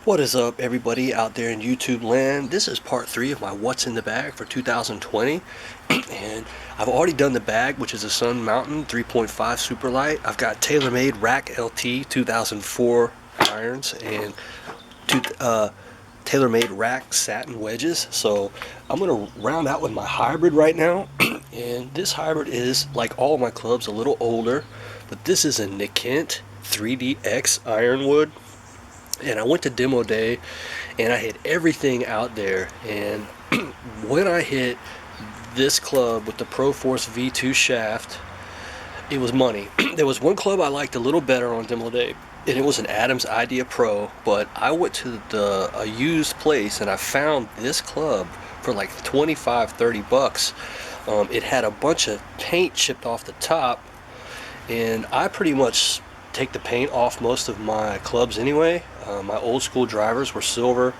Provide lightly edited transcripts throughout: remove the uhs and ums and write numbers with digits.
What is up, everybody out there in YouTube land? This is part 3 of my What's in the Bag for 2020. And I've already done the bag, which is a Sun Mountain 3.5 Super Light. I've got Tailor-Made Rack LT 2004 irons and Tailor-Made Rack satin wedges. So I'm going to round out with my hybrid right now. And this hybrid is, like all of my clubs, a little older. But this is a Nikent 3DX ironwood. And I went to demo day and I hit everything out there, and when I hit this club with the Pro Force V2 shaft, it was money. There was one club I liked a little better on demo day, and it was an Adams Idea Pro, but I went to a used place and I found this club for like 25-30 bucks. It had a bunch of paint chipped off the top, and I pretty much take the paint off most of my clubs anyway. My old school drivers were silver,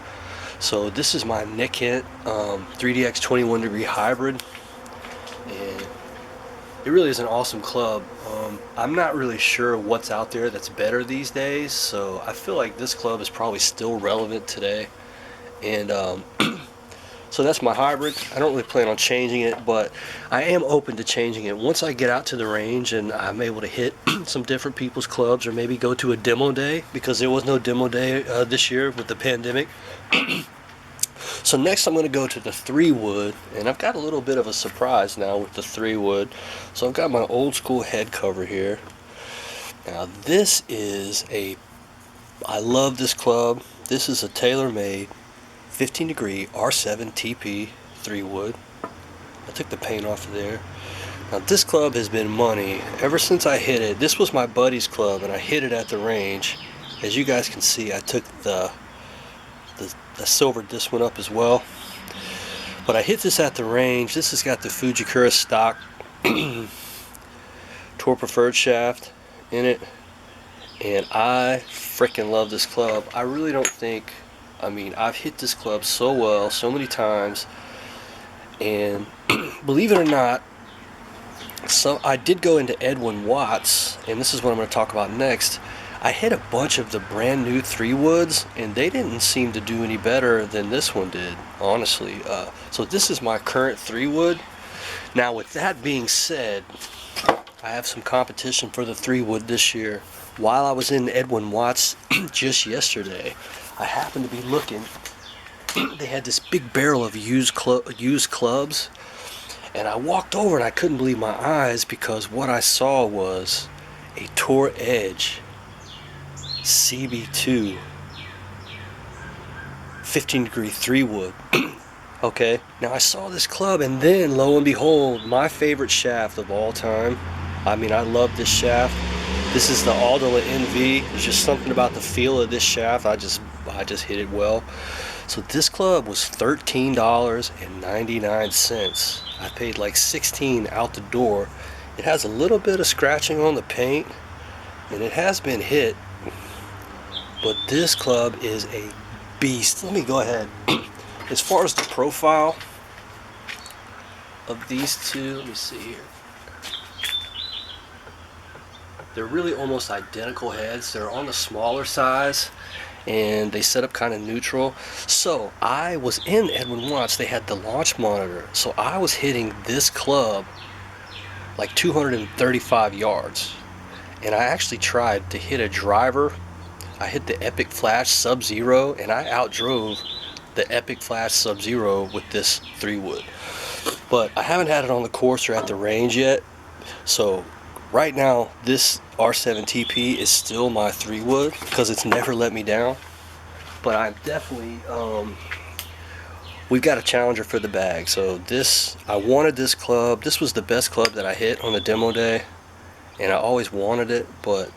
so this is my Nikent 3DX 21 degree hybrid, and it really is an awesome club. I'm not really sure what's out there that's better these days, so I feel like this club is probably still relevant today. And so that's my hybrid. I don't really plan on changing it, but I am open to changing it once I get out to the range and I'm able to hit some different people's clubs, or maybe go to a demo day, because there was no demo day this year with the pandemic. So next I'm going to go to the 3-wood, and I've got a little bit of a surprise now with the 3-wood. So I've got my old school head cover here. Now this is I love this club. This is a Tailor-Made 15 degree R7 TP 3-wood. I took the paint off of there. Now this club has been money ever since I hit it. This was my buddy's club and I hit it at the range. As you guys can see, I took the silvered this one up as well. But I hit this at the range. This has got the Fujikura stock Tour Preferred shaft in it, and I freaking love this club. I really don't think, I've hit this club so well so many times, and believe it or not, so I did go into Edwin Watts, and this is what I'm going to talk about next. I hit a bunch of the brand new 3-woods, and they didn't seem to do any better than this one did, honestly. So this is my current 3-wood. Now with that being said, I have some competition for the 3-wood this year. While I was in Edwin Watts just yesterday, I happened to be looking. They had this big barrel of used clubs, and I walked over and I couldn't believe my eyes, because what I saw was a Tour Edge CB2 15 degree 3-wood. Okay, now I saw this club, and then lo and behold, my favorite shaft of all time. I love this shaft. This is the Aldila NV. There's just something about the feel of this shaft. I just hit it well. So this club was $13.99. I paid like $16 out the door. It has a little bit of scratching on the paint, and it has been hit, but this club is a beast. Let me go ahead. As far as the profile of these two, let me see here. They're really almost identical heads. They're on the smaller size, and they set up kind of neutral. So I was in Edwin Watts. They had the launch monitor, so I was hitting this club like 235 yards, and I actually tried to hit a driver. I hit the Epic Flash Sub-Zero, and I outdrove the Epic Flash Sub-Zero with this 3-wood. But I haven't had it on the course or at the range yet, so right now this R7 TP is still my 3-wood, because it's never let me down. But I'm definitely we've got a challenger for the bag. So I wanted this club. This was the best club that I hit on the demo day, and I always wanted it, but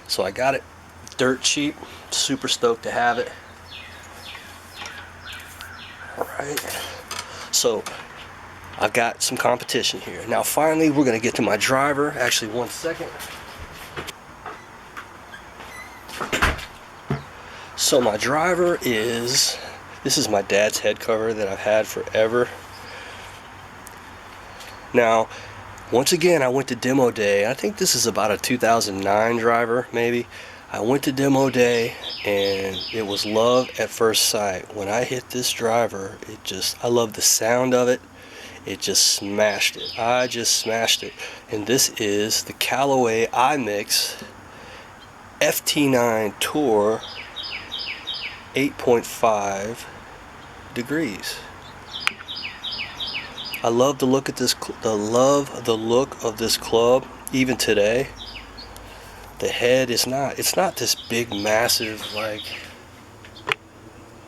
so I got it dirt cheap. Super stoked to have it. Alright, so I've got some competition here. Now finally we're going to get to my driver. Actually, one second. So my driver this is my dad's head cover that I've had forever. Now, once again, I went to demo day. I think this is about a 2009 driver, maybe. I went to demo day and it was love at first sight. When I hit this driver, I love the sound of it. It just smashed it. I just smashed it. And this is the Callaway iMix FT9 Tour 8.5 degrees. I love the look of this look of this club even today. The head is it's not this big massive like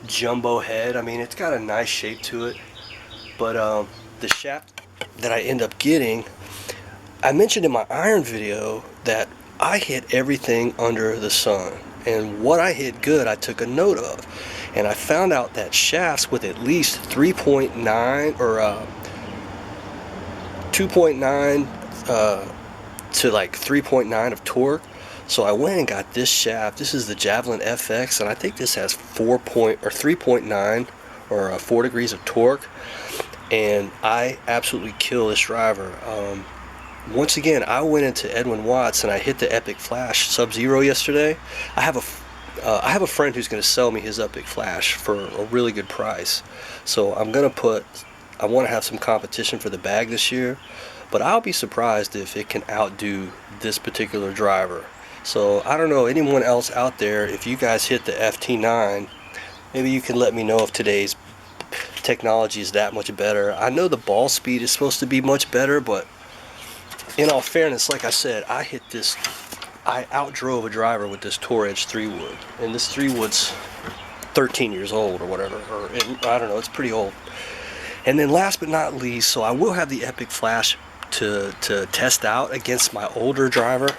jumbo head. I mean, it's got a nice shape to it, but the shaft that I end up getting, I mentioned in my iron video that I hit everything under the sun, and what I hit good I took a note of, and I found out that shafts with at least 3.9 or 2.9 to like 3.9 of torque. So I went and got this shaft. This is the Javelin FX, and I think this has 3.9 or 4 degrees of torque, and I absolutely kill this driver. Once again, I went into Edwin Watts and I hit the Epic Flash Sub-Zero yesterday. I have a friend who's going to sell me his Epic Flash for a really good price. So I want to have some competition for the bag this year, but I'll be surprised if it can outdo this particular driver. So I don't know, anyone else out there, if you guys hit the FT9, maybe you can let me know if today's technology is that much better. I know the ball speed is supposed to be much better, but in all fairness, like I said, I outdrove a driver with this Tour Edge 3-wood, and this 3-wood's 13 years old or whatever, or I don't know, it's pretty old. And then last but not least, so I will have the Epic Flash to test out against my older driver,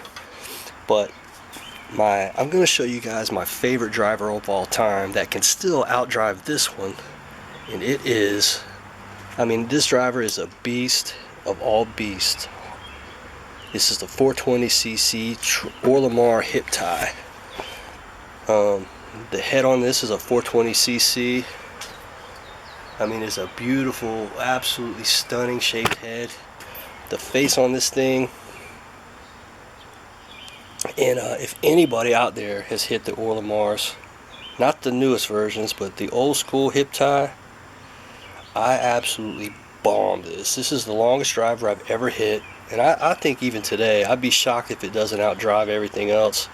but I'm going to show you guys my favorite driver of all time that can still outdrive this one, and it is, I mean, this driver is a beast of all beasts. This is the 420cc Orlemar hip tie. The head on this is a 420cc. I mean, it's a beautiful, absolutely stunning shaped head. The face on this thing, and if anybody out there has hit the Orlemars, not the newest versions, but the old school hip tie, I absolutely bombed this. This is the longest driver I've ever hit, and I think even today, I'd be shocked if it doesn't outdrive everything else.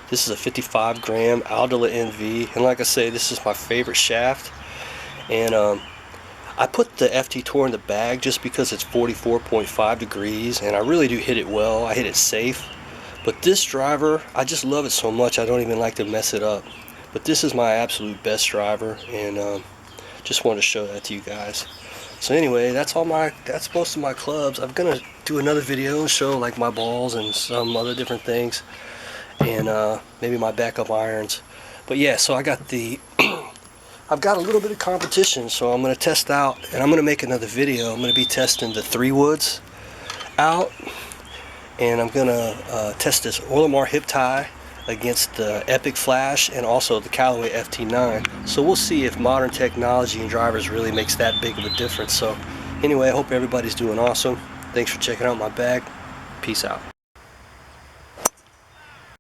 This is a 55 gram Aldila NV, and like I say, this is my favorite shaft. And I put the FT Tour in the bag just because it's 44.5 degrees, and I really do hit it well. I hit it safe. But this driver, I just love it so much I don't even like to mess it up. But this is my absolute best driver, and just wanted to show that to you guys. So anyway, that's most of my clubs. I'm gonna do another video and show like my balls and some other different things, and maybe my backup irons. But yeah, so I got I've got a little bit of competition, so I'm going to test out, and I'm going to make another video. I'm going to be testing the 3-woods out, and I'm going to test this Orlemar hip tie against the Epic Flash and also the Callaway FT9. So we'll see if modern technology and drivers really makes that big of a difference. So anyway, I hope everybody's doing awesome. Thanks for checking out my bag. Peace out.